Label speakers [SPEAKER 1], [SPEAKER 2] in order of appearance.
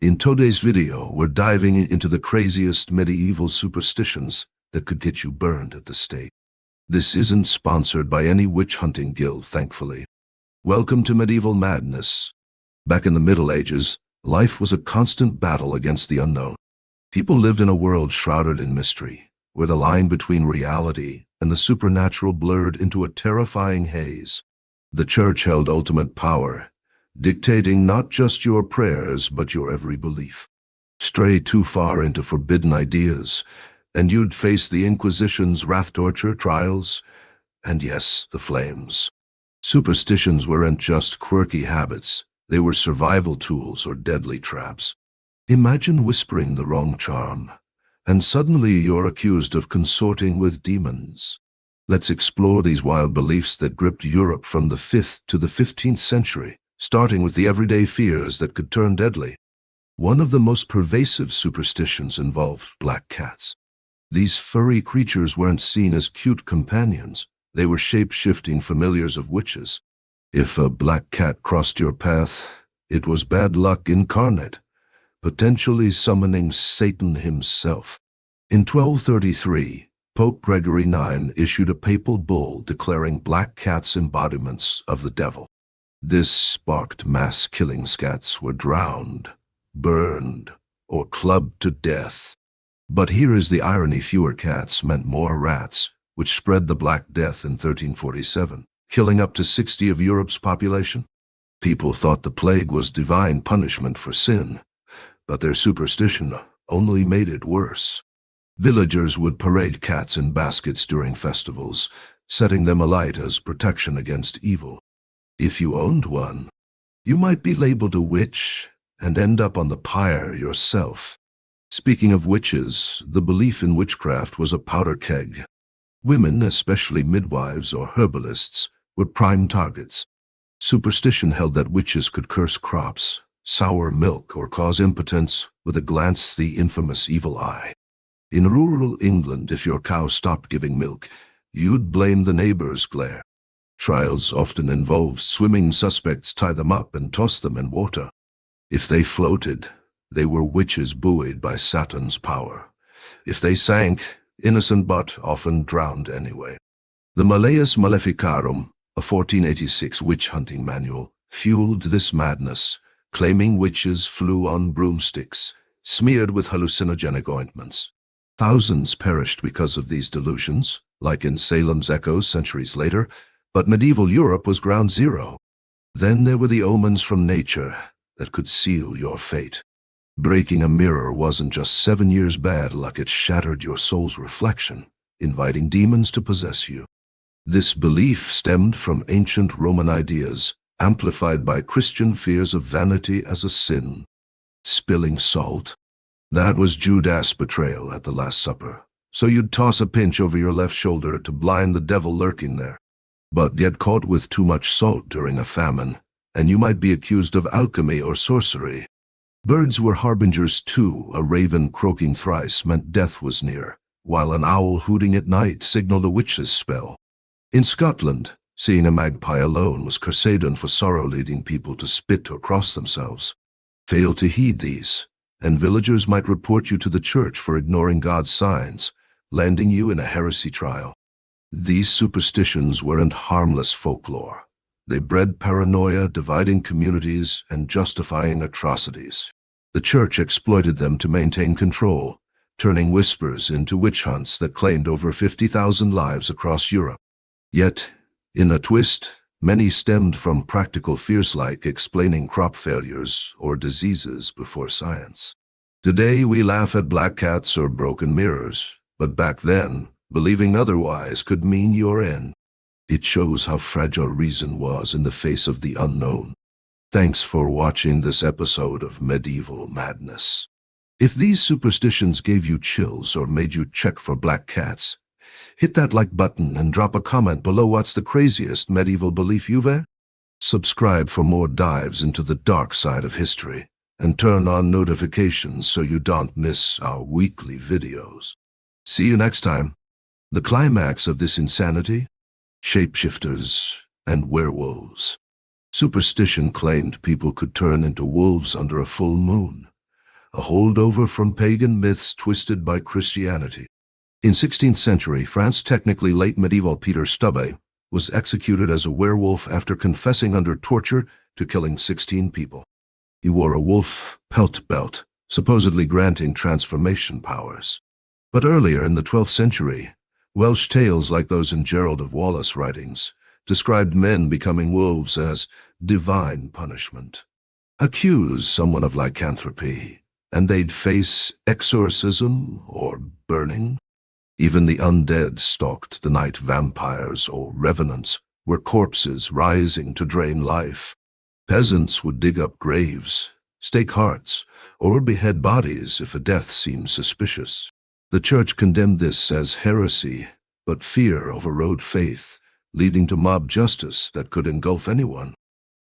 [SPEAKER 1] In today's video, we're diving into the craziest medieval superstitions that could get you burned at the stake. This isn't sponsored by any witch hunting guild, thankfully. Welcome to Medieval Madness. Back in the Middle Ages, life was a constant battle against the unknown. People lived in a world shrouded in mystery, where the line between reality and the supernatural blurred into a terrifying haze. The church held ultimate power, dictating not just your prayers but your every belief. Stray too far into forbidden ideas, and you'd face the Inquisition's wrath, torture, trials, and yes, the flames. Superstitions weren't just quirky habits, they were survival tools or deadly traps. Imagine whispering the wrong charm, and suddenly you're accused of consorting with demons. Let's explore these wild beliefs that gripped Europe from the 5th to the 15th century, starting with the everyday fears that could turn deadly. One of the most pervasive superstitions involved black cats. These furry creatures weren't seen as cute companions, they were shape-shifting familiars of witches. If a black cat crossed your path, it was bad luck incarnate, potentially summoning Satan himself. In 1233, Pope Gregory IX issued a papal bull declaring black cats embodiments of the devil. This sparked mass killings. Cats were drowned, burned, or clubbed to death. But here is the irony: fewer cats meant more rats, which spread the Black Death in 1347, killing up to 60% of Europe's population. People thought the plague was divine punishment for sin, but their superstition only made it worse. Villagers would parade cats in baskets during festivals, setting them alight as protection against evil. If you owned one, you might be labeled a witch and end up on the pyre yourself. Speaking of witches, the belief in witchcraft was a powder keg. Women, especially midwives or herbalists, were prime targets. Superstition held that witches could curse crops, sour milk, or cause impotence with a glance, the infamous evil eye. In rural England, if your cow stopped giving milk, you'd blame the neighbor's glare. Trials often involved swimming. Suspects tie them up and toss them in water. If they floated, they were witches buoyed by Satan's power. If they sank, innocent but often drowned anyway. The Malleus Maleficarum, a 1486 witch-hunting manual, fueled this madness, claiming witches flew on broomsticks, smeared with hallucinogenic ointments. Thousands perished because of these delusions, like in Salem's Echoes centuries later, but medieval Europe was ground zero. Then there were the omens from nature that could seal your fate. Breaking a mirror wasn't just 7 years bad luck, it shattered your soul's reflection, inviting demons to possess you. This belief stemmed from ancient Roman ideas, amplified by Christian fears of vanity as a sin. Spilling salt? That was Judas' betrayal at the Last Supper, so you'd toss a pinch over your left shoulder to blind the devil lurking there. But get caught with too much salt during a famine, and you might be accused of alchemy or sorcery. Birds were harbingers too. A raven croaking thrice meant death was near, while an owl hooting at night signaled a witch's spell. In Scotland, seeing a magpie alone was cursedon for sorrow, leading people to spit or cross themselves. Fail to heed these, and villagers might report you to the church for ignoring God's signs, landing you in a heresy trial. These superstitions weren't harmless folklore. They bred paranoia, dividing communities and justifying atrocities. The church exploited them to maintain control, turning whispers into witch hunts that claimed over 50,000 lives across Europe. Yet, in a twist, many stemmed from practical fears like explaining crop failures or diseases before science. Today we laugh at black cats or broken mirrors, but back then, believing otherwise could mean your end. It shows how fragile reason was in the face of the unknown. Thanks for watching this episode of Medieval Madness. If these superstitions gave you chills or made you check for black cats, hit that like button and drop a comment below. What's the craziest medieval belief you've had? Subscribe for more dives into the dark side of history, and turn on notifications so you don't miss our weekly videos. See you next time. The climax of this insanity? Shapeshifters and werewolves. Superstition claimed people could turn into wolves under a full moon, a holdover from pagan myths twisted by Christianity. In 16th century France, technically late medieval, Peter Stubbe was executed as a werewolf after confessing under torture to killing 16 people. He wore a wolf pelt belt, supposedly granting transformation powers. But earlier in the 12th century, Welsh tales like those in Gerald of Wallace writings described men becoming wolves as divine punishment. Accuse someone of lycanthropy, and they'd face exorcism or burning. Even the undead stalked the night. Vampires or revenants were corpses rising to drain life. Peasants would dig up graves, stake hearts, or behead bodies if a death seemed suspicious. The Church condemned this as heresy, but fear overrode faith, leading to mob justice that could engulf anyone